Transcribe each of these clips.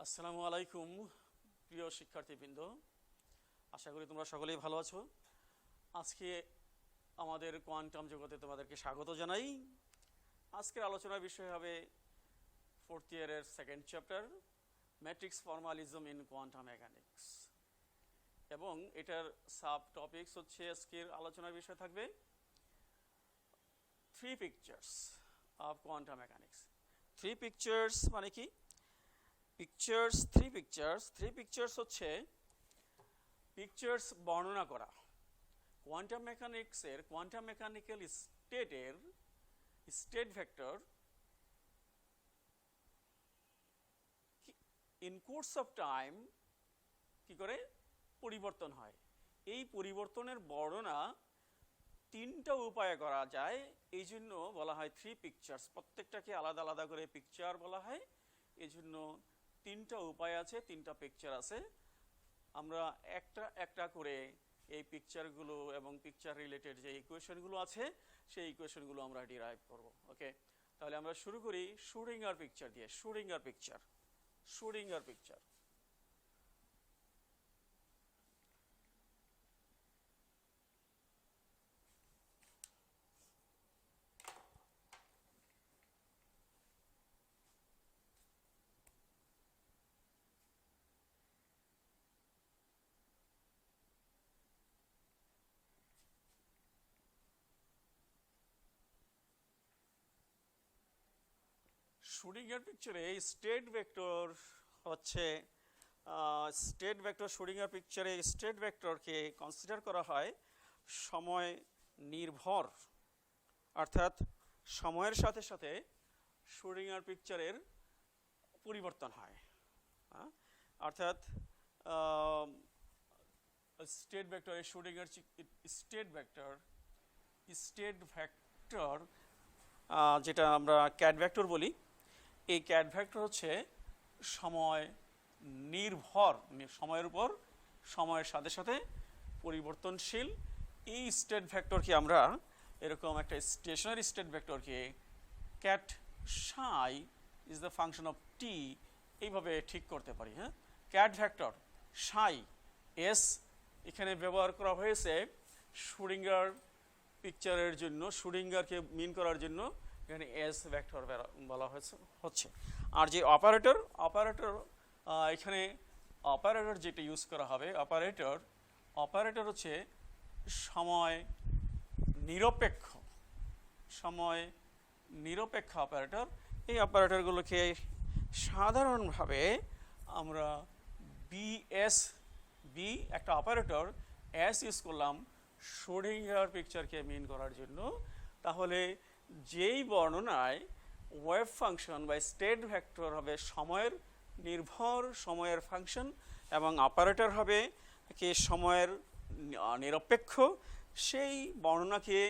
আসসালামু আলাইকুম প্রিয় শিক্ষার্থীবৃন্দ, আশা করি তোমরা সকলেই ভালো আছো। আজকে আমাদের কোয়ান্টাম জগতে তোমাদেরকে স্বাগত জানাই। আজকের আলোচনার বিষয় হবে ফোর্থ ইয়ারের second chapter matrix formalism in quantum mechanics, এবং এটার সাব টপিকস হচ্ছে আজকের আলোচনার বিষয় থাকবে three pictures of quantum mechanics. Three pictures মানে কি? থ্রি পিকচার্স হচ্ছে পিকচার্স বর্ণনা করা কোয়ান্টাম মেকানিক্সের কোয়ান্টাম মেকানিক্যাল স্টেটের state vector in course of time কি করে পরিবর্তন হয়। এই পরিবর্তনের বর্ণনা তিনটা উপায়ে করা যায়, এই জন্য বলা হয় থ্রি পিকচার্স। প্রত্যেকটাকে আলাদা আলাদা করে পিকচার বলা হয়, এই জন্য তিনটা উপায় আছে, তিনটা পিকচার আছে। আমরা একটা একটা করে এই পিকচারগুলো এবং পিকচার রিলেটেড যে ইকুয়েশনগুলো আছে সেই ইকুয়েশনগুলো আমরা ডিরাইভ করব। ওকে, তাহলে আমরা শুরু করি শুডিঙ্গার পিকচার দিয়ে। শুডিঙ্গার পিকচার শুডিঙ্গার পিকচারে স্টেট ভেক্টর হচ্ছে শুডিঙ্গার পিকচারে স্টেট ভেক্টরকে কনসিডার করা হয় সময় নির্ভর, অর্থাৎ সময়ের সাথে সাথে শুডিঙ্গার পিকচারের পরিবর্তন হয়। অর্থাৎ স্টেট ভেক্টর শুডিঙ্গার স্টেট ভেক্টর যেটা আমরা ক্যাট ভেক্টর বলি, এই ক্যাট ভেক্টর হচ্ছে সময় নির্ভর, সময়ের উপর সময়ের সাথে সাথে পরিবর্তনশীল। এই স্টেট ভেক্টরকে আমরা এরকম একটা স্টেশনারি স্টেট ভেক্টরকে cat psi is the function of t এইভাবে ঠিক করতে পারি। হ্যাঁ, ক্যাট ভেক্টর সাই এস এখানে ব্যবহার করা হয়েছে শুডিঙ্গার পিকচারের জন্য, শুডিঙ্গারকে মিন করার জন্য এখানে এস ভেক্টর বলা হচ্ছে। আর যে অপারেটর এখানে অপারেটর যেটা ইউজ করা হবে, অপারেটর হচ্ছে সময় নিরপেক্ষ অপারেটর। এই অপারেটরগুলোকে সাধারণভাবে আমরা বি একটা অপারেটর এস ইউজ করলাম শুডিঙ্গার পিকচারকে মিন করার জন্য। তাহলে যেই বর্ণনায় ওয়েভ ফাংশন বা স্টেট ভেক্টর হবে সময়ের নির্ভর, সময়ের ফাংশন, এবং অপারেটর হবে কি সময়ের নিরপেক্ষ, সেই বর্ণনাকে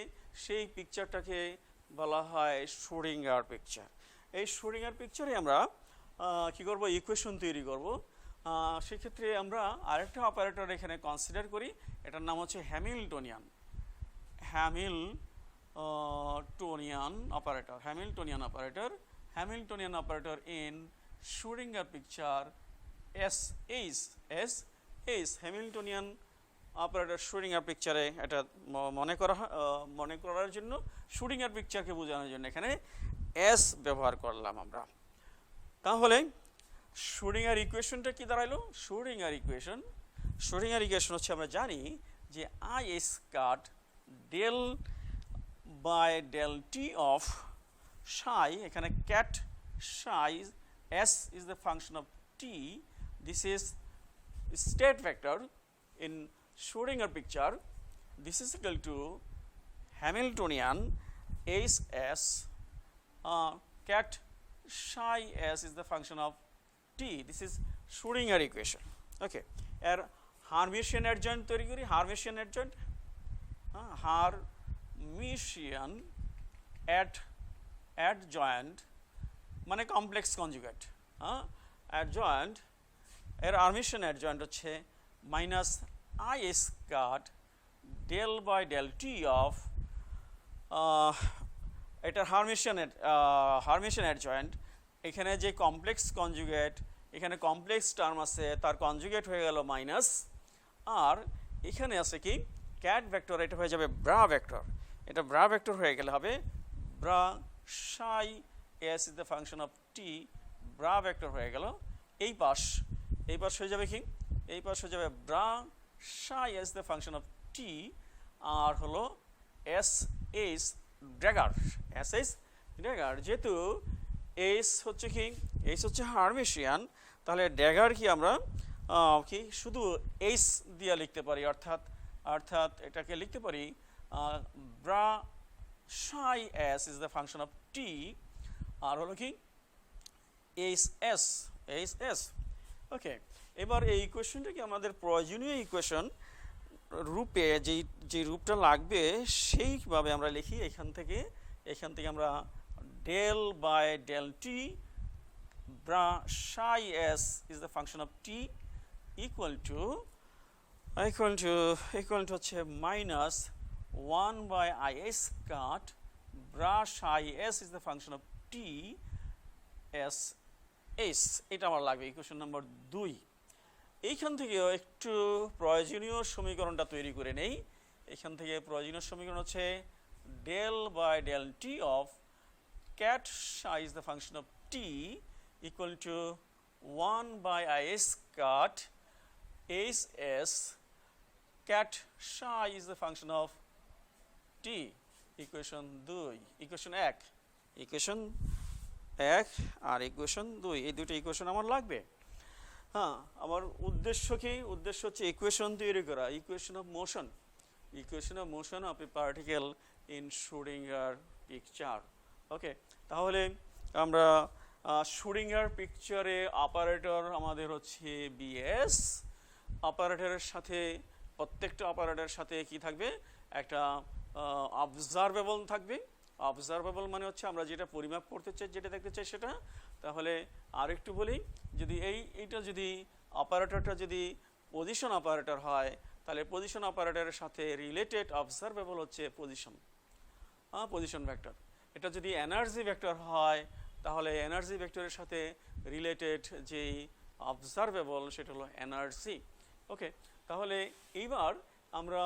সেই পিকচারটাকে বলা হয় শুডিঙ্গার পিকচার। এই শুডিঙ্গার পিকচারে আমরা কি করব, ইকুয়েশন তৈরি করব। সেক্ষেত্রে আমরা আরেকটা অপারেটর এখানে কনসিডার করি, এটার নাম হচ্ছে Hamiltonian operator in Schrodinger picture Hamiltonian operator Schrodinger পিকচারে এটা মনে করার জন্য, শুডিঙ্গার পিকচারকে বোঝানোর জন্য এখানে এস ব্যবহার করলাম আমরা। তাহলে শুডিঙ্গার ইকুয়েশনটা কি দাঁড়াইলো? শুডিঙ্গার ইকুয়েশন হচ্ছে, আমরা জানি যে i square del by del t of psi, এখানে ket psi s is the function of t, this is state vector in Schrodinger picture, this is equal to Hamiltonian H S cat psi s is the function of t. This is Schrödinger equation. Okay, এর Hermitian adjoint তৈরি করি। Hermitian adjoint মানে complex conjugate. Adjoint এর Hermitian adjoint হচ্ছে minus i square del by del t of, এটার Hermitian adjoint, এখানে যে complex conjugate এখানে কমপ্লেক্স টার্ম আছে, তার কনজুগেট হয়ে গেল মাইনাস, আর এখানে আছে কি ক্যাট ভেক্টর, এটা হয়ে যাবে ব্রা ভেক্টর। এটা ব্রা ভেক্টর হয়ে গেলে হবে bra psi s is the function of t, bra vector হয়ে গেল। এই পাশ হয়ে যাবে কি, এই পাশ হয়ে যাবে bra psi S the function of t, আর হলো এস এইচ ড্র্যাগার, এস এইচ ড্র্যাগার। যেহেতু এইচ হচ্ছে কি, এইচ হচ্ছে হার্মিশিয়ান, তাহলে ড্যাগার কি আমরা কি শুধু এইচ দিয়ে লিখতে পারি, অর্থাৎ এটাকে লিখতে পারি bra psi s is the function of t, আর হলো কি এইচ এস। ওকে, এবার এই ইকুয়েশনটাকে আমাদের প্রয়োজনীয় ইকুয়েশন রূপে যে রূপটা লাগবে সেইভাবে আমরা লিখি। এখান থেকে আমরা del by del t bra psi s is the function of t equal to হচ্ছে minus 1 by is cut bra psi s is the function of t s s। এটা আমার লাগবে ইকুয়েশন নাম্বার 2। এইখান থেকেও একটু প্রয়োজনীয় সমীকরণটা তৈরি করে নেই। এখান থেকে প্রয়োজনীয় সমীকরণ হচ্ছে del by del t of cat psi is the function of t equal to 1 by is cut s s cat psi is the function of t। Equation 2, equation 1 আর ইকুয়েশন 2, এই দুটো ইকুয়েশন আমার লাগবে। হ্যাঁ, আমার উদ্দেশ্য কি? উদ্দেশ্য হচ্ছে ইকুয়েশন তৈরি করা, equation of motion of a particle in Schrodinger picture. Okay, তাহলে আমরা শ্রোডিঙ্গার পিকচারে অপারেটর আমাদের হচ্ছে বিএস। অপারেটরের সাথে প্রত্যেকটা অপারেটরের সাথে কি থাকবে? একটা অবজারভেবল থাকবে। অবজারভেবল মানে হচ্ছে আমরা যেটা পরিমাপ করতে চাই, যেটা দেখতে চাই সেটা। তাহলে আরেকটু বলি, যদি এইটা যদি অপারেটরটা যদি পজিশন অপারেটর হয়, তাহলে পজিশন অপারেটরের সাথে রিলেটেড অবজারভেবল হচ্ছে পজিশন ভেক্টর। এটা যদি এনার্জি ভেক্টর হয়, তাহলে এনার্জি ভেক্টরের সাথে রিলেটেড যেই অবজারভেবল সেটা হলো এনার্জি। ওকে, তাহলে এইবার আমরা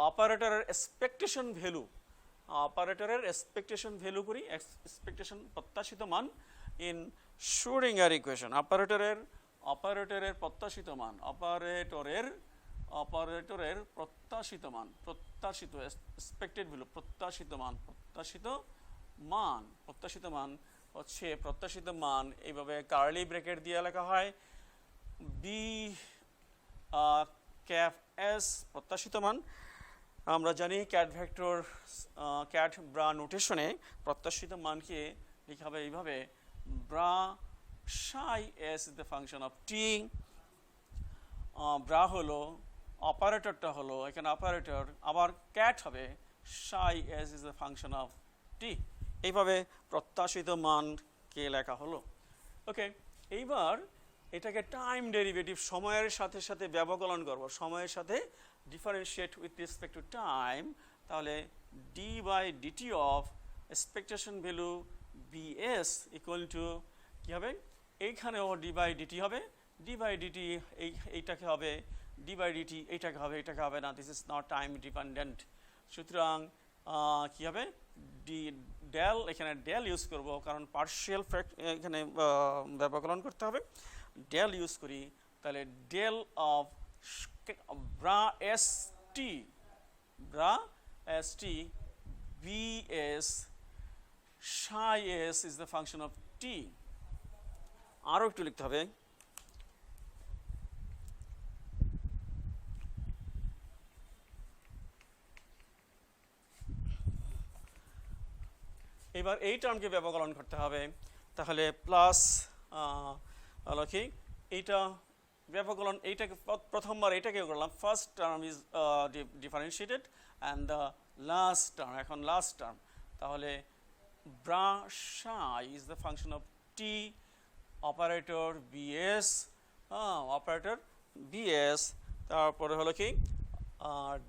অপারেটরের এক্সপেকটেশন ভ্যালু করি, এক্সপেকটেশন প্রত্যাশিত মান ইন শ্রোডিঙ্গার ইকুয়েশন। অপারেটরের প্রত্যাশিত মান, অপারেটরের প্রত্যাশিত এক্সপেক্টেড ভ্যালু, প্রত্যাশিত মান হচ্ছে প্রত্যাশিত মান এইভাবে কার্লি ব্র্যাকেট দিয়ে লেখা হয় বি ক্যাপ এস প্রত্যাশিত মান। আমরা জানি ক্যাট ভেক্টর ক্যাট ব্রা নোটেশনে প্রত্যাশিত মানকে লেখা হবে এইভাবে bra psi s is the function of t. Bra হলো অপারেটরটা হলো এখানে অপারেটর, আবার ক্যাট হবে psi s is the function of t. এইভাবে প্রত্যাশিত মানকে লেখা হলো। ওকে, এইবার এটাকে টাইম ডেরিভেটিভ সময়ের সাথে সাথে ব্যবকলন করব, সময়ের সাথে differentiate with respect to time. তাহলে d by dt of expectation value BS equal to কী হবে? এইখানেও ডি বাই ডিটি হবে, ডি বাই ডিটি এইটাকে হবে, ডি বাই ডিটি এইটাকে হবে না, this is not time dependent. সুতরাং কী হবে? ডেল, এখানে ডেল ইউজ করব কারণ পার্শিয়াল ফ্যাক্ট এখানে ব্যবকলন করতে হবে। ডেল ইউজ করি, তাহলে del of bra S T B S psi s is the function of t. আরও একটু লিখতে হবে, এবার এই টার্মকে ব্যবকলন করতে হবে। তাহলে প্লাস হলো কি এইটা ব্যবকলন, এইটাকে প্রথমবার এইটাকে করলাম, first term is differentiated and the last term, এখন লাস্ট টার্ম। তাহলে bra psi is the function of t, operator BS, তারপরে হলো কি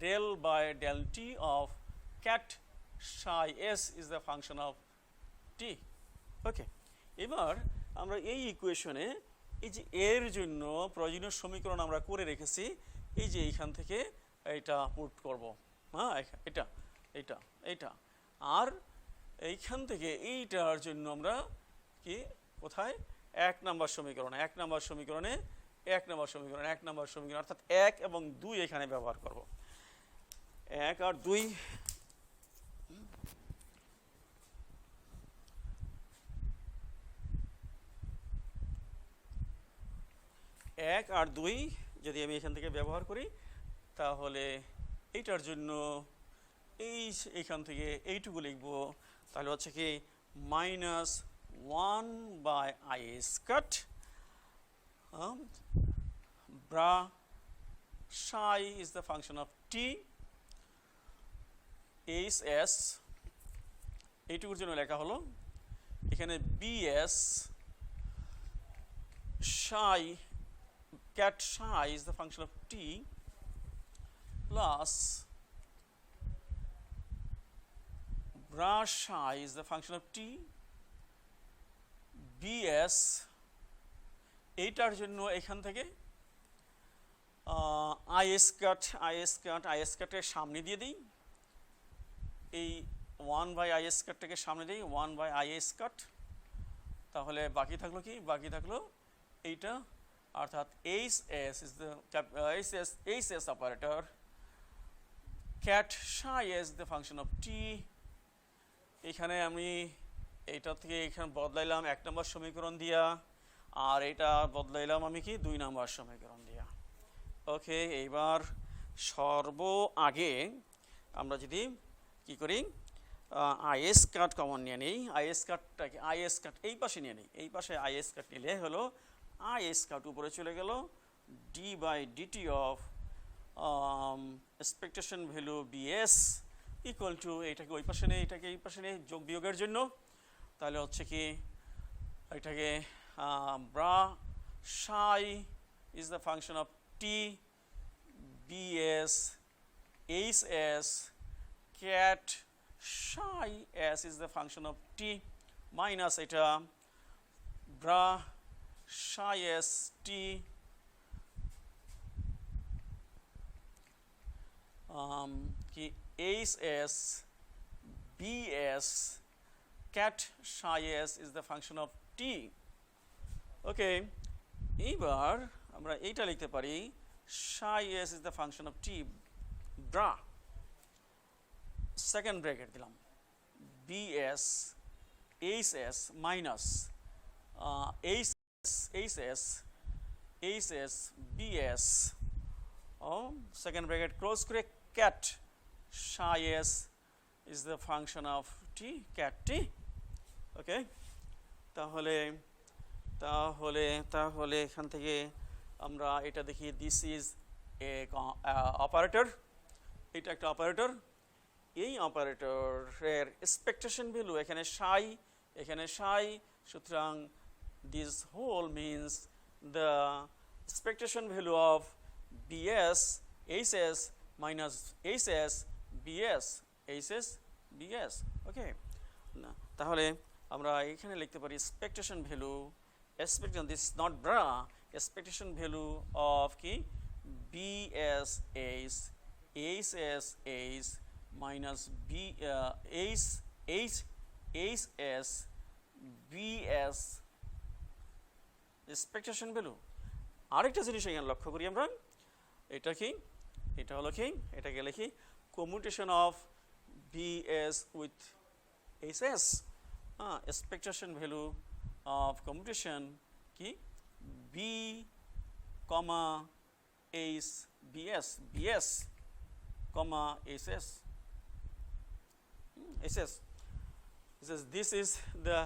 del by del t of ket psi s is the function of t. Okay, এবার আমরা এই ইকুয়েশনে এই যে এর জন্য প্রয়োজনীয় সমীকরণ আমরা করে রেখেছি, এই যে এইখান থেকে এটা পুট করব, হ্যাঁ এটা এটা এটা, আর এইখান থেকে এইটার জন্য আমরা কি কোথায় 1 নম্বর সমীকরণ, 1 নম্বর সমীকরণে 1 নম্বর সমীকরণ 1 নম্বর সমীকরণ অর্থাৎ 1 এবং 2 এখানে ব্যবহার করব। 1 আর 2, 1 আর 2 যদি আমি এখান থেকে ব্যবহার করি, তাহলে এইটার জন্য এইখান থেকে এইটুকু লিখব, তাহলে হচ্ছে কি -1/i square bra psi is the function of t hs, এইটুকুর জন্য লেখা হলো এখানে bs psi cat psi is the function of t plus bra psi is the function of t bs, এইটার জন্য এখান থেকে i স্কয়ারের সামনে দিয়ে দিই, এই 1/i স্কয়ারটাকে সামনে দিই 1/i স্কয়ার, তাহলে বাকি থাকলো কি, বাকি থাকলো এইটা, অর্থাৎ hs is the hs operator, cat psi is the function of t। এখানে আমি এইটা থেকে এখানে বদলাইলাম 1 নম্বর সমীকরণ দিয়া, আর এটা বদলাইলাম আমি কি 2 নম্বর সমীকরণ দিয়া। ওকে, এইবার আগে আমরা যদি কি করি i স্কয়ার কমন নিয়ে নিই, i স্কয়ারটাকে এই পাশে নিয়ে নিই, এই পাশে i স্কয়ার নিলে হলো i স্কয়ার উপরে চলে গেল d/dt of expectation value bs equal to, এটাকে ওই পাশে নেই এটাকে এই পাশে নেই যোগ বিয়োগের জন্য, তাহলে হচ্ছে কি এটাকে bra psi is the function of t bs hs cat psi s is the function of t minus এটা bra psi s t কি hs bs cat psi s is the function of t। ওকে, এইবার আমরা এইটা লিখতে পারি psi s is the function of t bra, second bracket দিলাম bs hs minus hs bs, second bracket close করে cat psi s is the function of t cat t। ওকে, তাহলে তাহলে তাহলে এখান থেকে আমরা এটা দেখি, দিস ইজ এ অপারেটর, এটা একটা অপারেটর, এই অপারেটরের এক্সপেকটেশন ভ্যালু এখানে psi, সুতরাং this whole means the expectation value of bs hs minus hs bs। Okay, তাহলে আমরা এখানে লিখতে পারি expectation value, this is not bra, expectation value of কি bs hs minus hs bs expectation value। আরেকটা জিনিস এখানে লক্ষ্য করি আমরা, এটা কি, এটা হলো কি, এটাকে লিখি commutation of bs with hs, expectation value of commutation কি b comma h bs comma ss this is the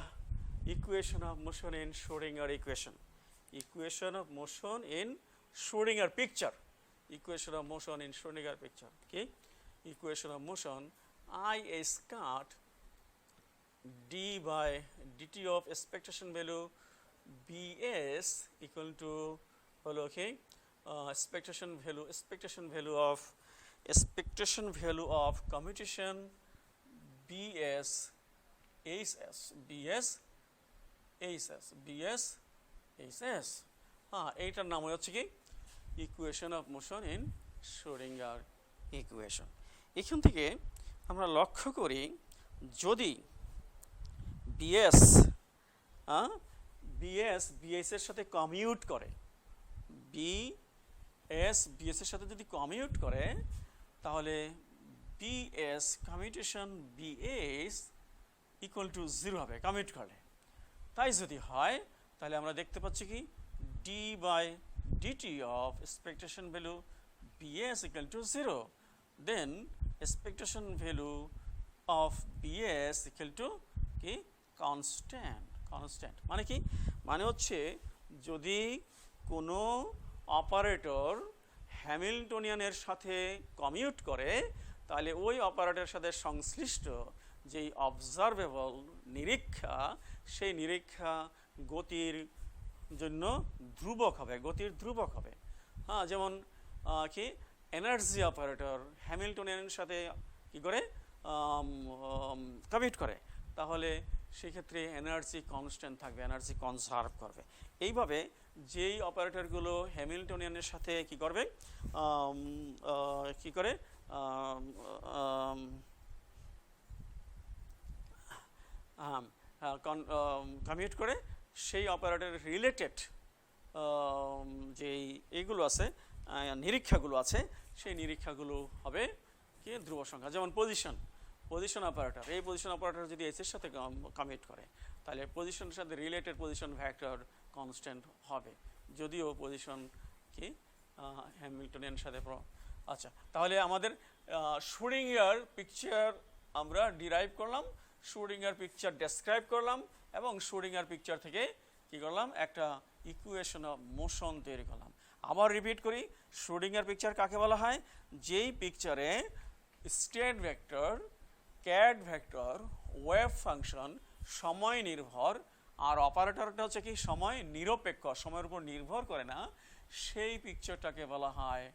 equation of motion in Schrodinger equation, equation of motion in Schrodinger picture, equation of motion in Schrodinger picture কি equation of motion I squared d by dt of expectation value bs equal to হলো কি expectation value of commutation bs hs হ্যাঁ, এইটার নাম হচ্ছে কি equation of motion in Schrödinger equation. এখান থেকে আমরা লক্ষ্য করি যদি বিএস বিএসের সাথে কমিউট করে, বিএস এর সাথে যদি কমিউট করে, তাহলে BS commutation BS equal to 0 হবে কমিউট করলে। তাই যদি হয় তাহলে আমরা দেখতে পাচ্ছি কি d by dt of expectation value BS equal to 0, then expectation value of BS equal to কি কনস্ট্যান্ট। মানে কি, মানে হচ্ছে যদি কোনো অপারেটর হ্যামিল্টনিয়ানের সাথে কমিউট করে, তাহলে ওই অপারেটরের সাথে সংশ্লিষ্ট যেই অবজারভেবল নিরীক্ষা, সেই নিরীক্ষা গতির জন্য ধ্রুবক হবে, হ্যাঁ। যেমন কি এনার্জি অপারেটর হ্যামিল্টনিয়ানের সাথে কি করে কমিউট করে, তাহলে সেক্ষেত্রে এনার্জি কনস্ট্যান্ট থাকবে, এনার্জি কনজার্ভ করবে। এইভাবে যেই অপারেটরগুলো হ্যামিল্টনিয়ানের সাথে কি করে কমিউট করে, সেই অপারেটর রিলেটেড যেই এইগুলো আছে, নিরীক্ষাগুলো আছে, সেই নিরীক্ষাগুলো হবে কি ধ্রুব সংখ্যা। যেমন পজিশন অপারেটর, এই পজিশন অপারেটর যদি এস এর সাথে কমিউট করে, তাহলে পজিশনের সাথে রিলেটেড পজিশন ভেক্টর কনস্ট্যান্ট হবে, যদিও পজিশন কি হ্যামিল্টনিয়ান সাথে। আচ্ছা, তাহলে আমাদের শ্রোডিঙ্গার পিকচার আমরা ডিরাইভ করলাম, শ্রোডিঙ্গার পিকচার ডেসক্রাইব করলাম, এবং শ্রোডিঙ্গার পিকচার থেকে কি করলাম, একটা ইকুয়েশন অফ মোশন তৈরি করলাম। আবার রিপিট করি, শ্রোডিঙ্গার পিকচার কাকে বলা হয়? যেই পিকচারে state vector, ket vector, wave function সময় নির্ভর, আর অপারেটরটা হচ্ছে কি সময় নিরপেক্ষ, সময়ের উপর নির্ভর করে না, সেই পিকচারটাকে বলা হয়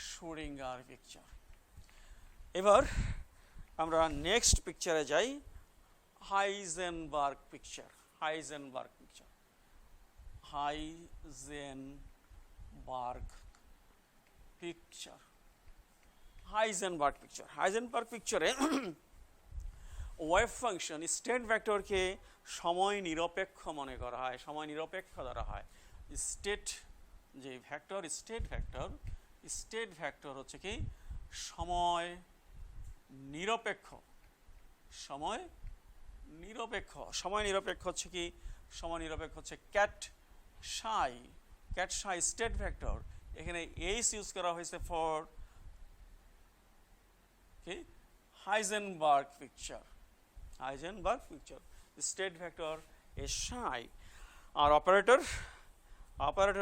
শ্রোডিঙ্গার পিকচার। এবার আমরা নেক্সট পিকচারে যাই, হাইজেনবার্গ পিকচার। হাইজেনবার্গ পিকচারে ওয়েভ ফাংশন স্টেট ভেক্টরকে সময় নিরপেক্ষ মনে করা হয়, সময় নিরপেক্ষ ধরা হয়। স্টেট যে ভেক্টর, স্টেট ভেক্টর হচ্ছে কি সময় নিরপেক্ষ হচ্ছে কি, সময় নিরপেক্ষ হচ্ছে ক্যাট সাই স্টেট ভেক্টর। এখানে এইচ ইউজ করা হয়েছে ফর কি হাইজেনবার্গ পিকচার, স্টেট ভেক্টর এ সাই। আর অপারেটর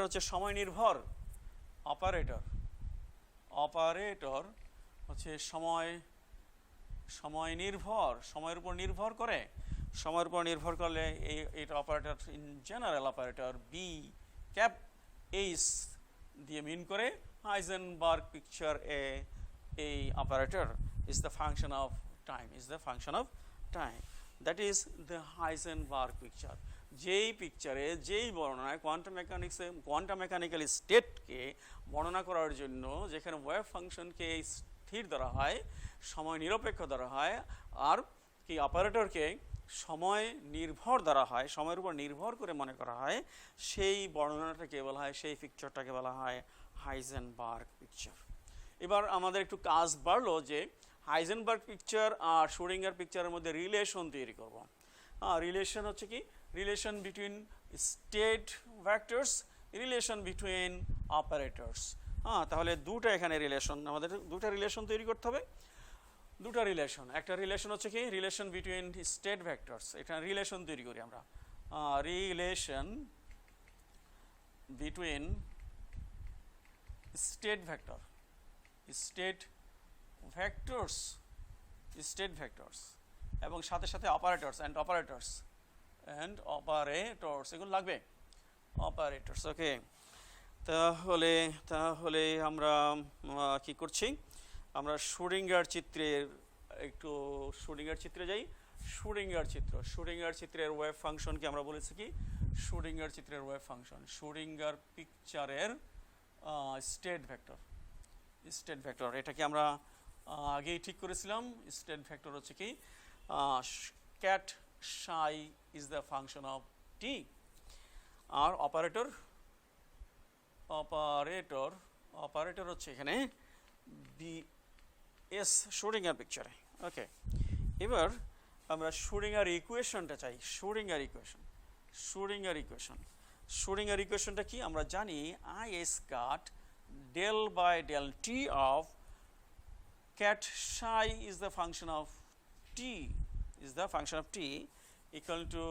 হচ্ছে সময় নির্ভর, অপারেটর হচ্ছে সময় নির্ভর, সময়ের উপর নির্ভর করে। সময়ের উপর নির্ভর করলে এইটা operator in general operator B cap H দিয়ে মিন করে। হাইজেনবার্গ পিকচার এই operator is the function of time, that is the Heisenberg picture. যেই পিকচারে, যেই বর্ণনায় কোয়ান্টাম মেকানিক্যাল স্টেটকে বর্ণনা করার জন্য যেখানে ওয়েভ ফাংশনকে স্থির ধরা হয়, সময় নিরপেক্ষ ধরা হয়, আর কি অপারেটরকে সময় নির্ভর ধরা হয়, সময়ের উপর নির্ভর করে মনে করা হয়, সেই বর্ণনাটাকে বলা হয়, সেই পিকচারটাকে বলা হয় হাইজেনবার্গ পিকচার। এবার আমাদের একটু কাজ বাড়লো যে হাইজেনবার্গ পিকচার আর শ্রোডিঙ্গার পিকচারের মধ্যে রিলেশন তৈরি করব। রিলেশন হচ্ছে কি, relation between state vectors, relation between operators. তাহলে দুটো এখানে রিলেশন, আমাদের দুটো রিলেশন তৈরি করতে হবে। দুটো রিলেশন, একটা রিলেশন হচ্ছে কি রিলেশন বিটুইন স্টেট ভেক্টরস, এটা রিলেশন তৈরি করি আমরা। রিলেশন বিটুইন স্টেট ভেক্টরস এবং সাথে সাথে অপারেটরস এগুলো লাগবে, অপারেটরস। ওকে, তাহলে আমরা কি করছি, আমরা শ্রোডিঙ্গার চিত্রে যাই। শুডিঙ্গার চিত্র, শুডিঙ্গার চিত্রের ওয়েভ ফাংশনকে আমরা বলেছি কি, শুডিঙ্গার চিত্রের ওয়েভ ফাংশন, শুডিঙ্গার পিকচারের স্টেট ভেক্টর, স্টেট ভেক্টর এটাকে আমরা আগেই ঠিক করেছিলাম। স্টেট ভেক্টর হচ্ছে কি ket psi is the function of t, আর অপারেটর অপারেটর অপারেটর হচ্ছে এখানে বি এস শুডিঙ্গার পিকচারে। ওকে, এবার আমরা শুডিঙ্গার ইকুয়েশনটা চাই, শুডিঙ্গার ইকুয়েশন, শুডিঙ্গার ইকুয়েশন, শুডিঙ্গার ইকুয়েশনটা কি আমরা জানি, I S cut del by del t of cat psi is the function of t, is the function of t equal to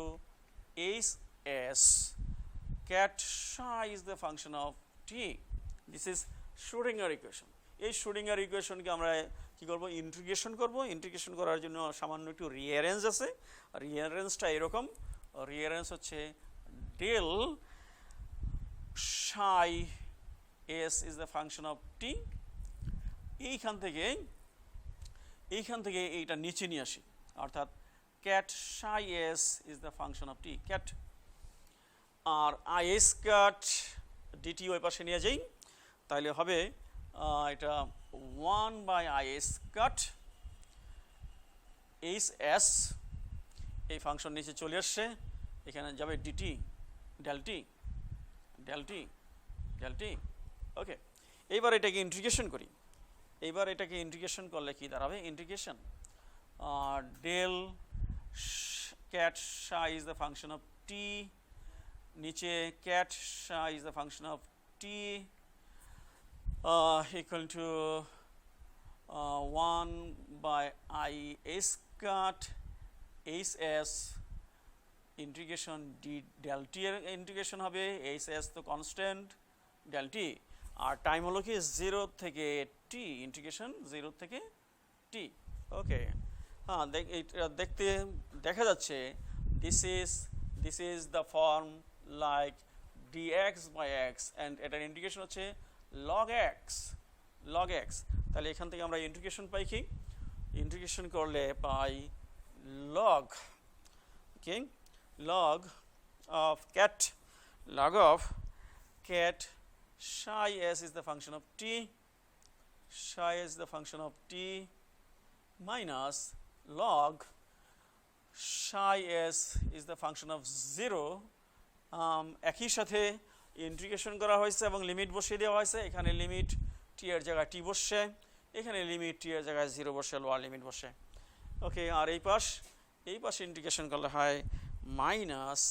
h s cat psi is the function of t. This is Schrödinger equation. এই Schrödinger ইকুয়েশনকে আমরা কি করব, integration করব। Integration করার জন্য সামান্য একটু রিঅ্যারেঞ্জ আছে, রিঅ্যারেঞ্জটা এরকম, রিঅ্যারেঞ্জ হচ্ছে del psi s is the function of t, এইখান থেকে এইটা নিচে নিয়ে আসি, অর্থাৎ cat psi s is the function of t, cat R is cat dt ওই পাশে নিয়ে যাই, তাহলে হবে এটা 1 by is cat hs, এই ফাংশন নিচে চলে আসছে, এখানে যাবে dt del t del t del t। ওকে, এইবার এটাকে ইন্টিগ্রেশন করি, এইবার এটাকে ইন্টিগ্রেশন করলে কি দাঁড়াবে, integration del cat psi is the function of t, নিচে cat psi is the function of t equal to 1 by I s cat hs integration d del t এর ইন্টিগ্রেশন হবে, hs তো কনস্ট্যান্ট, del t আর time হলো কি 0 থেকে t, integration 0 থেকে t। ওকে, হ্যাঁ দেখতে দেখা যাচ্ছে this is the form like dx by x and এটার ইন্টিগ্রেশন হচ্ছে log x। তাহলে এখান থেকে আমরা ইন্টিগ্রেশন পাই কি, ইন্টিগ্রেশন করলে পাই log, okay, log of cat psi s is the function of t, psi s is the function of t minus log psi s is the function of 0, একই সাথে integration করা হয়েছে এবং লিমিট বসিয়ে দেওয়া হয়েছে, এখানে লিমিট t এর জায়গায় t বসছে, এখানে লিমিট t এর জায়গায় 0 বসে, লোয়ার লিমিট বসে। ওকে, আর এই পাশে ইন্টিগ্রেশন করলে হয় মাইনাস,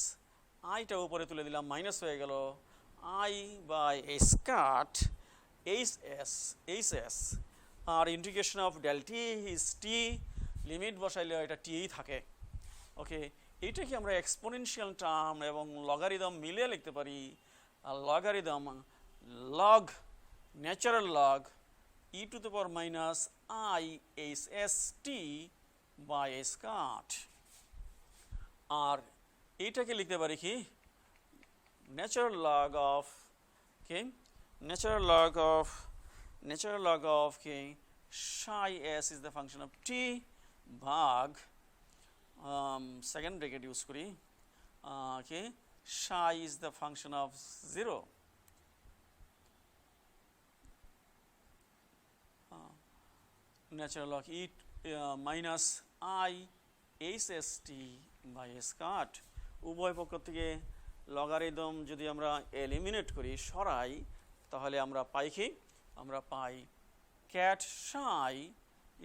আইটা উপরে তুলে দিলাম, মাইনাস হয়ে গেল I by s cat hs, আর integration of del t is t, limit বসাইলে এটা t থাকে। ওকে, এইটাকে আমরা এক্সপোনেনশিয়াল টার্ম এবং লগারিদম মিলিয়ে লিখতে পারি, আর logarithm log natural log e to the power minus I s s t by s cat, আর এইটাকে লিখতে পারি কি natural log of psi s is the function of t ভাগ second bracket use করি, psi is the function of 0, natural log e minus I s s t by s cat। উভয় পক্ষ থেকে logarithm যদি আমরা এলিমিনেট করি, সরাই, তাহলে আমরা পাই কি, আমরা পাই cat psi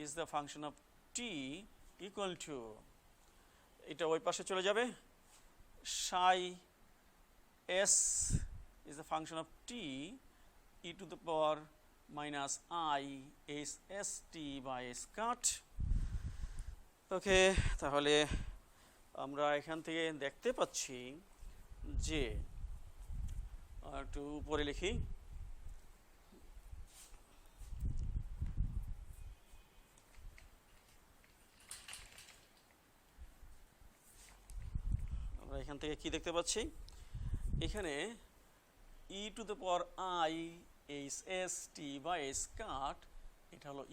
is the function of t equal to, এটা ওই পাশে চলে যাবে, psi s is the function of t e to the power minus I s s t by s cat। ওকে, তাহলে আমরা এখান থেকে দেখতে পাচ্ছি যে, একটু উপরে লিখি, আমরা এখান থেকে কি দেখতে পাচ্ছি, এখানে e to the power I s s t by s cat, এটা হলো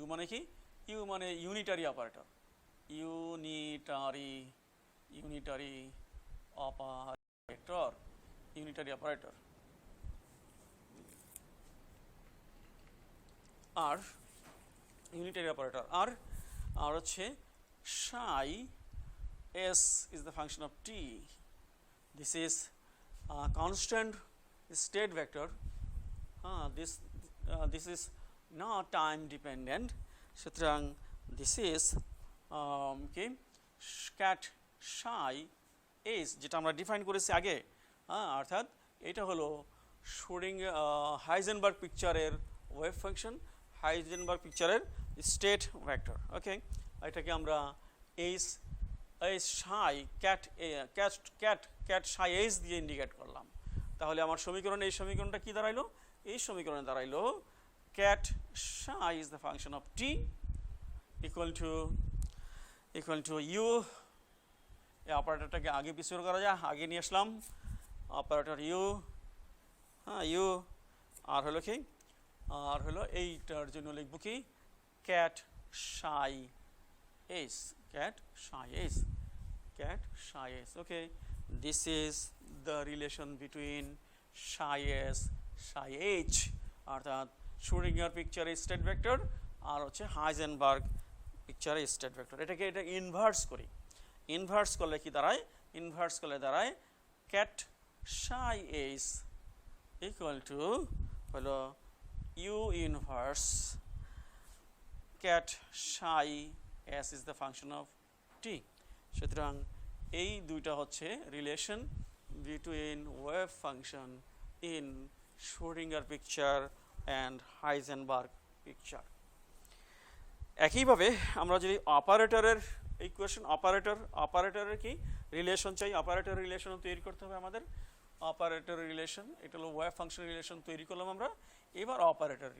u মানে কি, u মানে ইউনিটারি অপারেটর, unitary operator, আর unitary operator আর হচ্ছে psi s is the function of t. This is a constant state vector. This is not time dependent. সুতরাং this is cat psi s যেটা আমরা define করেছি আগে, অর্থাৎ এটা হলো শুরিং হাইজেনবার্গ পিকচারের ওয়েভ ফাংশন, হাইজেনবার্গ পিকচারের স্টেট ভেক্টর। ওকে, এটাকে আমরা এইচ সাই ক্যাট সাই এইচ দিয়ে ইন্ডিকেট করলাম। তাহলে আমার সমীকরণে এই সমীকরণটা কি দাঁড়াইলো? এই সমীকরণে দাঁড়াইলো ket psi is the function of t equal to U. এই অপারেটরটাকে আগে পিছু করা যায়, আগে নিয়ে আসলাম অপারেটর ইউ, ইউ আর হলো কি, আর হলো এইটার জন্য লিখবো কি ket psi H, ket psi H. Okay, this is the relation between psi S psi H, অর্থাৎ শুরিঙ্গার পিকচারের স্টেট ভেক্টর আর হচ্ছে হাইজেনবার্গ পিকচারের স্টেট ভেক্টর। এটা ইনভার্স করি, ইনভার্স করলে কি দাঁড়ায়? ইনভার্স করলে দাঁড়ায় ket psi H equal to হলো U inverse ket psi s is the function of t. সুতরাং এই দুইটা হচ্ছে relation between wave function in Schrodinger picture and Heisenberg picture. একইভাবে আমরা যদি অপারেটরের ইকুয়েশন, অপারেটরের কি রিলেশন চাই, অপারেটর রিলেশন তৈরি করতে হবে আমাদের। অপারেটর রিলেশন, এটা হলো ওয়েভ ফাংশন রিলেশন তৈরি করলাম আমরা। এবার অপারেটর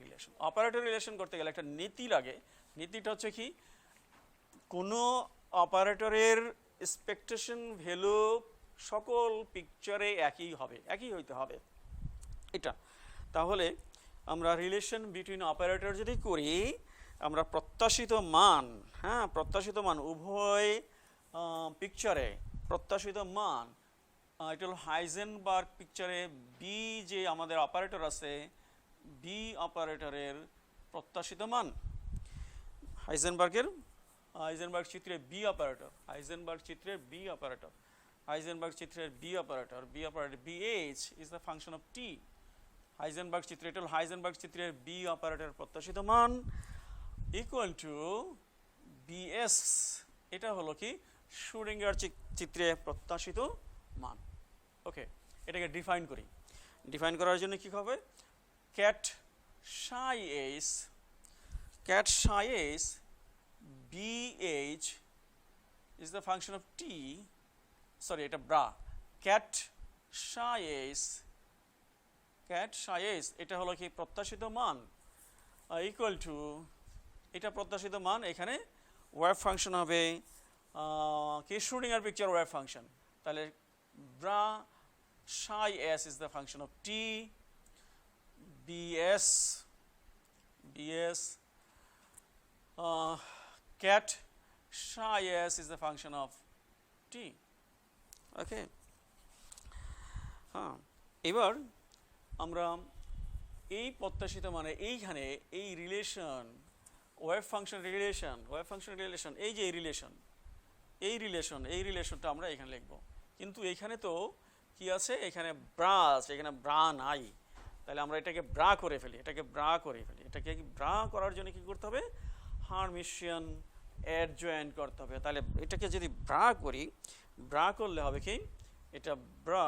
রিলেশন করতে গেলে একটা নীতি লাগে। নীতিটা হচ্ছে কি, কোনো অপারেটরের এক্সপেকটেশন ভ্যালু সকল পিকচারে একই হইতে হবে এটা। তাহলে আমরা রিলেশন বিটুইন অপারেটর যদি করি, আমরা প্রত্যাশিত মান, প্রত্যাশিত মান উভয় পিকচারে প্রত্যাশিত মান, এটা হলো হাইজেনবার্গ পিকচারে বি যে আমাদের অপারেটর আছে, বি অপারেটরের প্রত্যাশিত মান, হাইজেনবার্গ চিত্রে বি অপারেটর, হাইজেনবার্গ চিত্রের B operator BH is the function of t. Heisenberg চিত্রে, এটা হলো হাইজেনবার্গ চিত্রের বি অপারেটর প্রত্যাশিত মান ইকুয়াল টু BS, এটা হলো কি শুরিঙ্গার চিত্রে প্রত্যাশিত মান। ওকে, এটাকে ডিফাইন করি। ডিফাইন করার জন্য কি হবে? Cat psi H BH is the function of t, sorry এটা ব্রা, ক্যাট সাই এইচ এটা হলো কি প্রত্যাশিত মান ইকুয়াল টু, এটা প্রত্যাশিত মান, এখানে ওয়েভ ফাংশন হবে কি শুরিঙ্গার পিকচার ওয়েভ ফাংশন। তাহলে bra psi s is the function of T, BS cat psi s is the function of t. Okay, এবার আমরা এই প্রত্যাশিত মানে এইখানে এই রিলেশন ওয়েভ ফাংশন রিলেশন এই যে এই রিলেশনটা আমরা এখানে লিখব। কিন্তু এইখানে তো কি আছে, এখানে ব্রা আছে, এখানে ব্রা নাই। তাহলে আমরা এটাকে ব্রা করে ফেলি, এটাকে ব্রা করার জন্য কি করতে হবে? হারমিশিয়ান অ্যাডজয়েন্ট করতে হবে। তাহলে এটাকে যদি ব্রা করি, ব্রা করলে হবে কি, এটা bra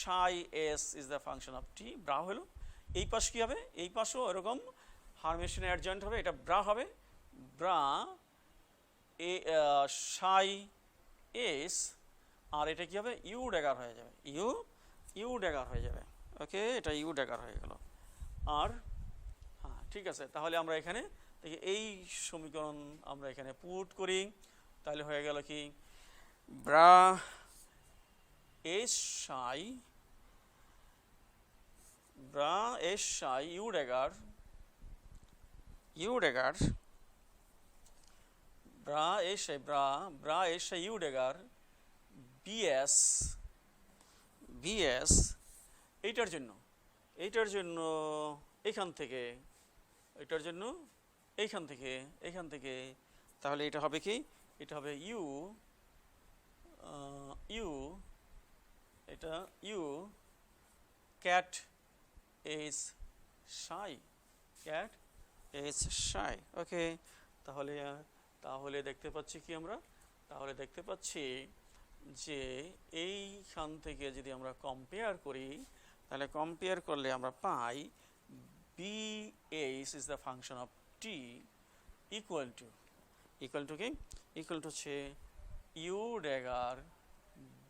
psi s is the function of t. Bra হলো, এই পাশ কি হবে? এই পাশও এরকম হারমিশিয়ান অ্যাডজয়েন্ট হবে, এটা ব্রা হবে, ব্রা সাই এস, আর এটা কি হবে? ইউ ড্যাগার হয়ে যাবে, ইউ ড্যাগার হয়ে যাবে। ওকে, এটা ইউ ড্যাগার হয়ে গেল। আর ঠিক আছে, তাহলে আমরা এখানে এই সমীকরণ আমরা এখানে পুট করি, তাহলে হয়ে গেল কি bra S Sai you dagger bra এসে ইউ ড্যাগার বিএস এইটার জন্য এইখান থেকে এইখান থেকে তাহলে এটা হবে কি, এটা হবে ইউ এটা ইউ ক্যাট ইজ শাই, ওকে। তাহলে দেখতে পাচ্ছি কি আমরা, তাহলে দেখতে পাচ্ছি যে এইখান থেকে যদি আমরা কম্পেয়ার করি, তাহলে কম্পেয়ার করলে আমরা পাই BH is the function of t equal to কি, ইকুয়াল টু হচ্ছে U dagger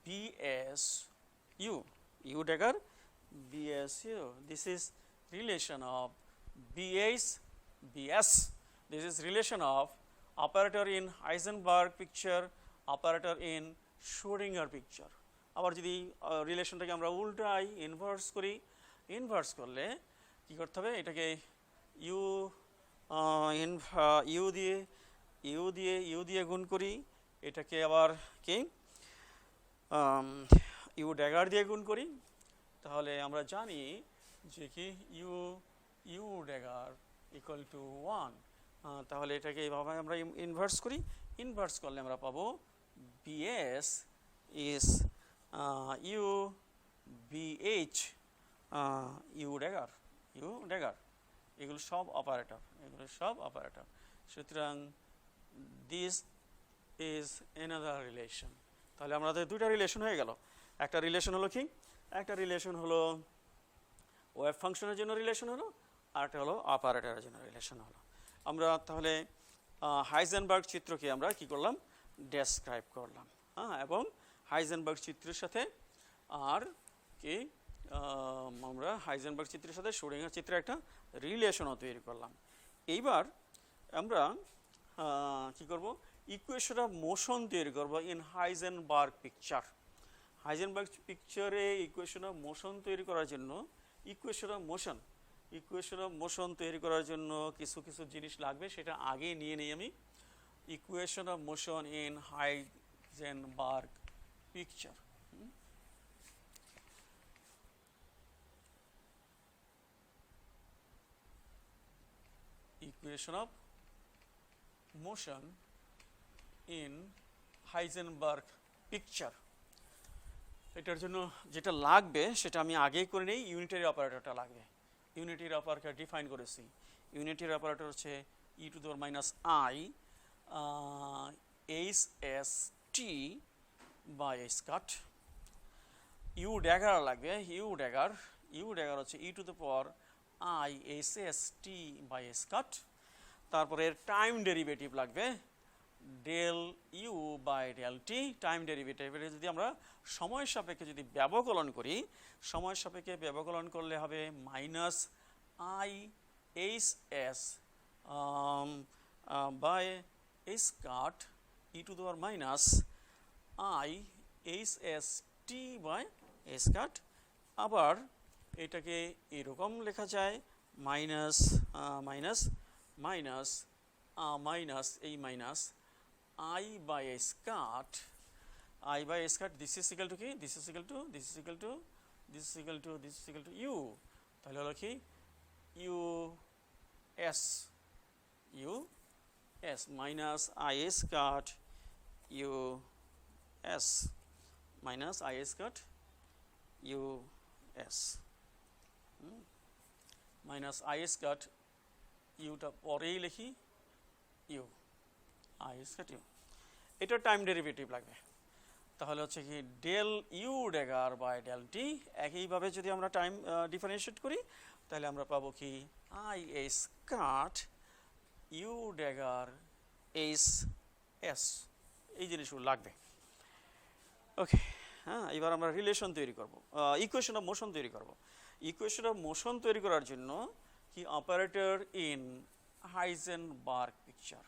BS U dagger BS U. This is relation of BS this is relation of operator in Heisenberg picture, operator in Schrödinger picture। আবার যদি রিলেশনটাকে আমরা উল্টাই, inverse করলে কি করতে হবে, এটাকে ইউ দিয়ে গুণ করি, এটাকে আবার কি ইউ ড্যাগার দিয়ে গুণ করি, তাহলে আমরা জানি যে কি ইউ ড্যাগার ইকুয়াল টু 1। তাহলে এটাকে এইভাবে আমরা ইনভার্স করলে আমরা পাবো BS is U BH U dagger এগুলো সব অপারেটর। সুতরাং দিস ইজ অ্যানাদার রিলেশন। তাহলে আমাদের দুইটা রিলেশন হয়ে গেল। একটা রিলেশন হলো কি, একটা রিলেশন হলো ওয়েভ ফাংশনের জন্য রিলেশন হলো, আর একটা হলো অপারেটরের জন্য রিলেশন হলো। আমরা তাহলে হাইজেনবার্গ চিত্রকে আমরা কি করলাম, ডেসক্রাইব করলাম, এবং হাইজেনবার্গ চিত্রের সাথে আর কি আমরা হাইজেনবার্গ চিত্রের সাথে শ্রোডিঙ্গার চিত্রের একটা রিলেশনও তৈরি করলাম। এইবার আমরা কি করব, ইকুয়েশন অফ মোশন তৈরি করব ইন হাইজেনবার্গ পিকচার। হাইজেনবার্গ পিকচারে ইকুয়েশন অফ মোশন তৈরি করার জন্য ইকুয়েশন অফ মোশন তৈরি করার জন্য কিছু জিনিস লাগবে, সেটা আগে নিয়ে নিই আমি। Equation of motion in Heisenberg picture. Equation of motion in Heisenberg picture, এটার জন্য যেটা লাগবে সেটা আমি আগেই করে নেই। ইউনিটারি অপারেটরটা লাগবে। ইউনিটারি অপারেটর ডিফাইন করেছি। ইউনিটারি অপারেটর হচ্ছে e⁻i HST বাই স্কাট। ইউ ড্যাগার লাগবে, ইউ ড্যাগার হচ্ছে e⁻i HST বাই স্কাট। তারপরে এর টাইম ডেরিভেটিভ লাগবে del U by del t. Time derivative যদি আমরা সময় সাপেক্ষে যদি ব্যবকলন করি, সময় সাপেক্ষে ব্যবকলন করলে হবে মাইনাস আই এইচ বাই স্কাট e⁻i HST বাই স্কাট। আবার এটাকে এরকম লেখা যায় মাইনাস এই মাইনাস I by স্কাট this is equal to কি, this is equal to u। তাহলে হলো কি us মাইনাস I স্কাট us মাইনাস I স্কাট us মাইনাস I স্কাট ইউটা পরেই লিখি ইউ I স্কাট ইউ। এটার টাইম ডেরিভেটিভ লাগবে। তাহলে হচ্ছে কি del U dagger by del t. একইভাবে যদি আমরা টাইম ডিফারেন্সিয়েট করি, তাহলে আমরা পাবো কি I স্কাট ইউ ড্যাগার এস। এই জিনিসগুলো লাগবে। ওকে, এবার আমরা রিলেশন তৈরি করব, ইকুয়েশন অফ মোশন তৈরি করব। ইকুয়েশন অফ মোশন তৈরি করার জন্য কি operator in Heisenberg picture,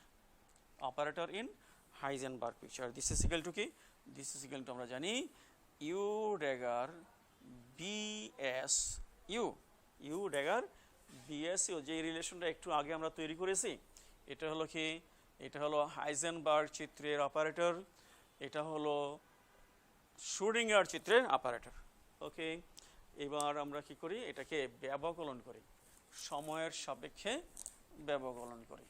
operator in Heisenberg picture. This is equal to কি, দিস ইজ ইকুয়াল টু আমরা জানি U dagger BS U dagger BS U. যে রিলেশনটা একটু আগে আমরা তৈরি করেছি, এটা হলো কি এটা হলো হাইজেনবার্গ চিত্রের অপারেটর, এটা হলো শ্রোডিঙ্গার চিত্রের অপারেটর। ওকে, এবার আমরা কি করি, এটাকে ব্যবকলন করি, সময়ের সাপেক্ষে ব্যবকলন করি।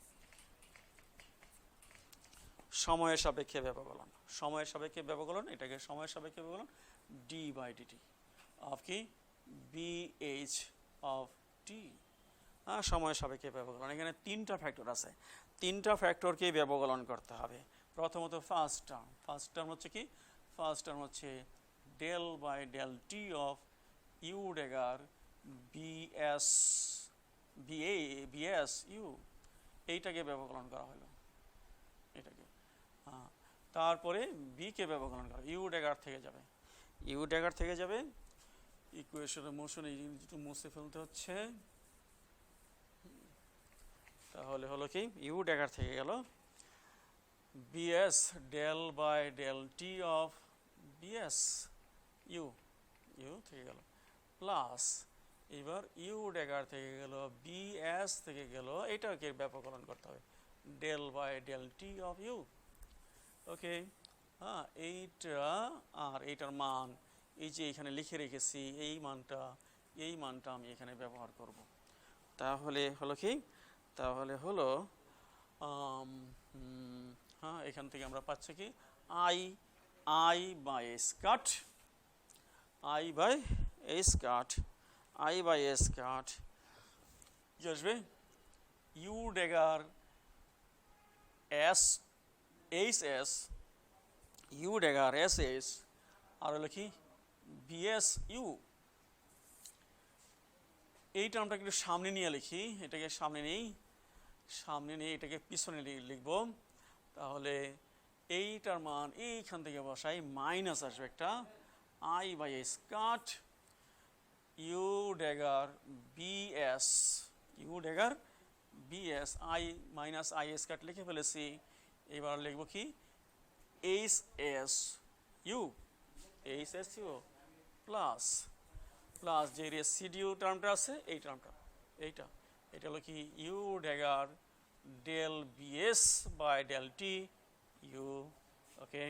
সময়ের সাপেক্ষে ব্যবকলন, সময়ের সাপেক্ষে ব্যবকলন, এটাকে সময়ের সাপেক্ষে ব্যবকলন ডি বাই ডিটি অফ কি বি এইচ অফ টি। সময়ের সাপেক্ষে ব্যবকলন, এখানে তিনটা ফ্যাক্টর আছে, তিনটা ফ্যাক্টরকে ব্যবকলন করতে হবে। প্রথমত ফার্স্ট টার্ম হচ্ছে কি, ফার্স্ট টার্ম হচ্ছে del by del t of U dagger BS BS U, এইটাকে ব্যবকলন করা হলো, এটাকে। তারপরে বিকে ব্যবকলন করা, ইউ ডেগার থেকে যাবে, ইউ ডেগার থেকে যাবে, ইকুয়েশনের মোশন এই একটু মুছে ফেলতে হচ্ছে, তাহলে হলো কি ইউ ডেগার থেকে গেল BS del by del t of BS U, U থেকে গেল প্লাস, এবার ইউ ডেগার থেকে গেল বিএস থেকে গেল, এটাকে ব্যবকলন করতে হবে del by del t of U. Okay, এইটা আর এইটার মান এই যে এখানে লিখে রেখেছি, এই মানটা আমি এখানে ব্যবহার করব। তাহলে হলো কি, তাহলে হলো এখান থেকে আমরা পাচ্ছি কি আই বাই স্কাট, আই বাই স্কাট কি আসবে, U dagger S H S, U dagger S S, আর হলো কি বিএস ইউ। এই টার্মটা একটু সামনে নিয়ে লিখি, এটাকে সামনে নিয়ে এটাকে পিছনে লিখব, তাহলে এইটার মান এইখান থেকে বসাই, মাইনাস আসবে একটা আই বাই স্কাট U dagger BS, U dagger BS, I minus I স্কাট লিখে ফেলেছি, এবার লিখব কি H S U plus plus যে রেসিডিউ টার্মটা আছে এই টার্মটা, এটা হলো কি U dagger del BS by del t U. Okay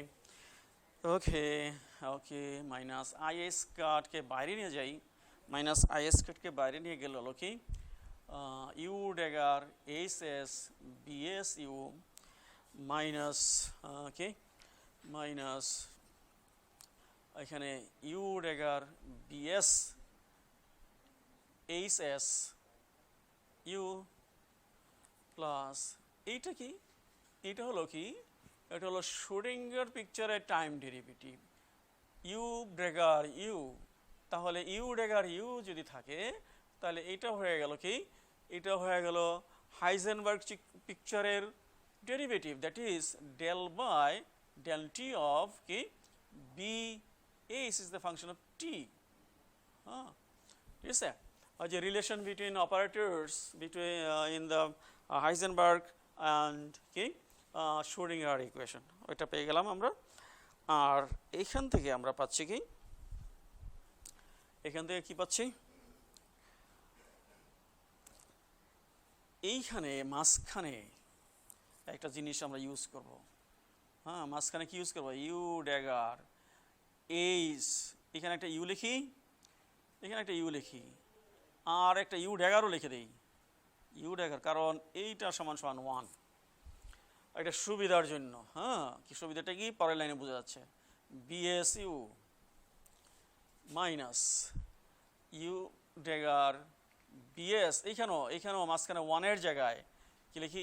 okay okay, minus I স্কাটকে বাইরে নিয়ে যাই, মাইনাস আই স্কাটকে বাইরে নিয়ে গেল হলো কি U dagger H S BS U minus, okay minus এখানে U dagger BS H S U plus এইটা কি, এটা হলো কি, এটা হলো শ্রোডিঙ্গার পিকচারের time derivative U dagger U. তাহলে ইউ ডেগার ইউ যদি থাকে তাহলে এটা হয়ে গেল কি, এটা হয়ে গেল হাইজেনবার্গ পিকচারের derivative, that is del by del t of কি B H is the function of t. ঠিক আছে, আর যে relation between operators between in the Heisenberg and কি শ্রোডিঙ্গার ইকুয়েশন, ওইটা পেয়ে গেলাম আমরা। আর এইখান থেকে আমরা পাচ্ছি কি, এখান থেকে কি পাচ্ছি, এইখানে মাঝখানে একটা জিনিস আমরা ইউজ করব, মাঝখানে কি ইউজ করবো, ইউ ড্যাগার এইচ, এখানে একটা ইউ লিখি, এখানে একটা ইউ লিখি, আর একটা ইউ ড্যাগারও লিখে দিই, ইউ ড্যাগার, কারণ এইটা সমান সমান 1, এটা সুবিধার জন্য। কি সুবিধাটা কি, পরের লাইনে বোঝা যাচ্ছে, BS U minus U dagger BS, এইখানেও মাঝখানে 1-এর জায়গায় কি লিখি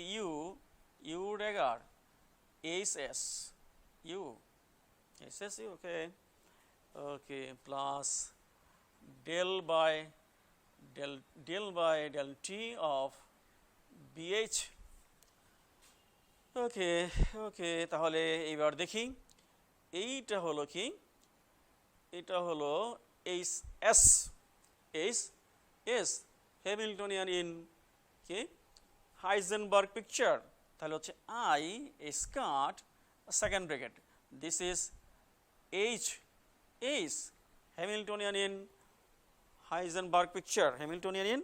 U dagger H S U, okay plus del by del t of BH. Okay okay, তাহলে এইবার দেখি, এইটা হলো কি, এটা হলো এইচ এস হ্যামিল্টনিয়ান ইন কি হাইজেনবার্গ পিকচার, তাহলে হচ্ছে আই স্কাট second bracket, this is H Hamiltonian in Heisenberg picture, Hamiltonian in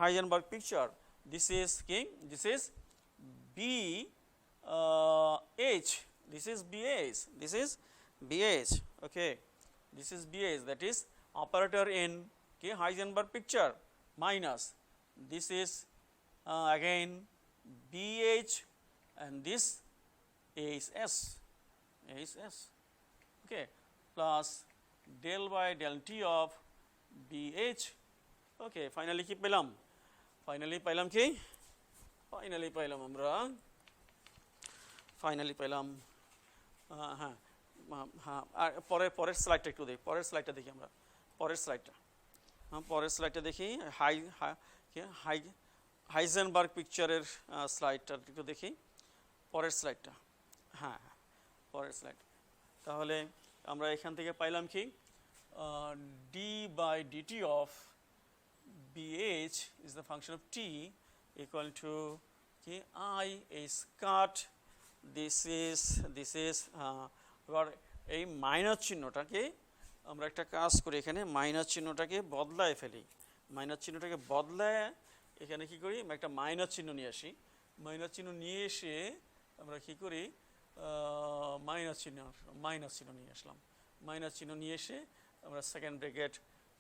Heisenberg picture, this is কি, this is B H, this is BH, this is BH, okay, this is BH, that is operator in Heisenberg picture, minus this is again BH, and this is S, okay, plus del by del T of BH, okay, finally কি পেলাম, কি finally পাইলাম আমরা, হ্যাঁ আর পরের স্লাইডটা একটু দেখি, আমরা পরের স্লাইডটা দেখি, হাইজেনবার্গ পিকচারের স্লাইডটা একটু দেখি, পরের স্লাইডটা, হ্যাঁ পরের স্লাইড। তাহলে আমরা এখান থেকে পাইলাম কি d by dt of BH is the function of t equal to I is cut, this is এবার এই মাইনাস চিহ্নটাকে আমরা একটা কাজ করি, এখানে মাইনাস চিহ্নটাকে বদলায় ফেলি, এখানে কি করি, একটা মাইনাস চিহ্ন নিয়ে আসি, নিয়ে এসে আমরা কি করি, মাইনাস চিহ্ন নিয়ে আসলাম, নিয়ে এসে আমরা সেকেন্ড ব্র্যাকেট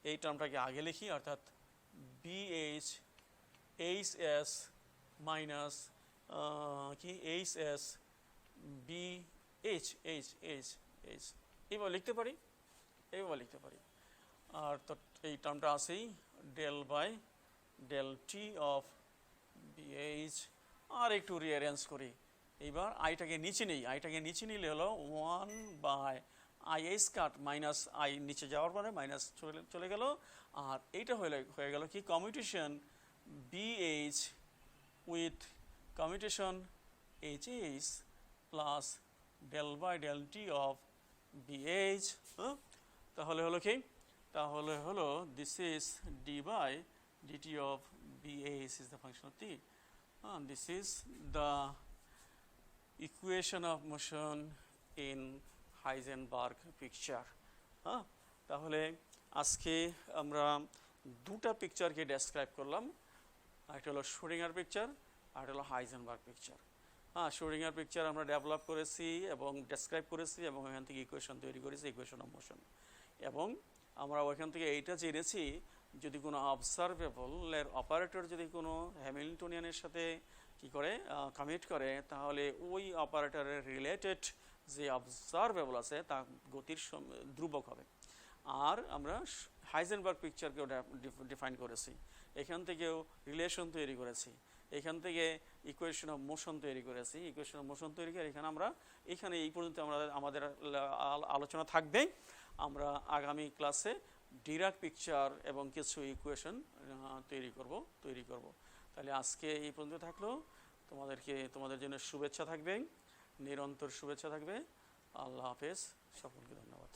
এই টার্মটাকে আগে লিখি, অর্থাৎ BH HS minus HS BH এইভাবে লিখতে পারি, আর তো এই টার্মটা আছেই del by del t of BH, আর একটু রিঅ্যারেঞ্জ করি, এইবার আইটাকে নিচে নিলে হলো 1 by IH cut minus i, নিচে যাওয়ার পরে মাইনাস চলে গেল, আর এইটা হয়ে গেল কি commutation BH with commutation HS plus del by del t of BH, তাহলে হলো this is d by dt of BH is the function of t, this is the equation of motion in Heisenberg picture. তাহলে আজকে আমরা দুটা পিকচারকে describe করলাম, একটা হলো Schrödinger picture, আর একটা হলো হাইজেনবার্গ পিকচার। শ্রোডিঙ্গার পিকচার আমরা ডেভেলপ করেছি এবং ডেসক্রাইব করেছি, এবং এখান থেকে ইকুয়েশন তৈরি করেছি, ইকুয়েশন অফ মোশন, এবং আমরা ওইখান থেকে এইটা জেনেছি যদি কোনো অবজারভেবলের অপারেটর যদি কোনো হ্যামিল্টনিয়ানের সাথে কি করে কমিট করে, তাহলে ওই অপারেটরের রিলেটেড যে অবজারভেবল আছে তা গতির ধ্রুবক হবে। আর আমরা হাইজেনবার্গ পিকচারকেও ডিফাইন করেছি, এখান থেকেও রিলেশন তৈরি করেছি, এখান থেকে ইকুয়েশন অফ মোশন তৈরি করেছি, এখানে এই পর্যন্ত আমাদের আলোচনা থাকবে। আমরা আগামী ক্লাসে ডিরাক পিকচার এবং কিছু ইকুয়েশন তৈরি করব। তাহলে আজকে এই পর্যন্ত থাকলো, তোমাদের জন্য শুভেচ্ছা থাকবে, নিরন্তর শুভেচ্ছা থাকবে। আল্লাহ হাফেজ, সকলকে ধন্যবাদ।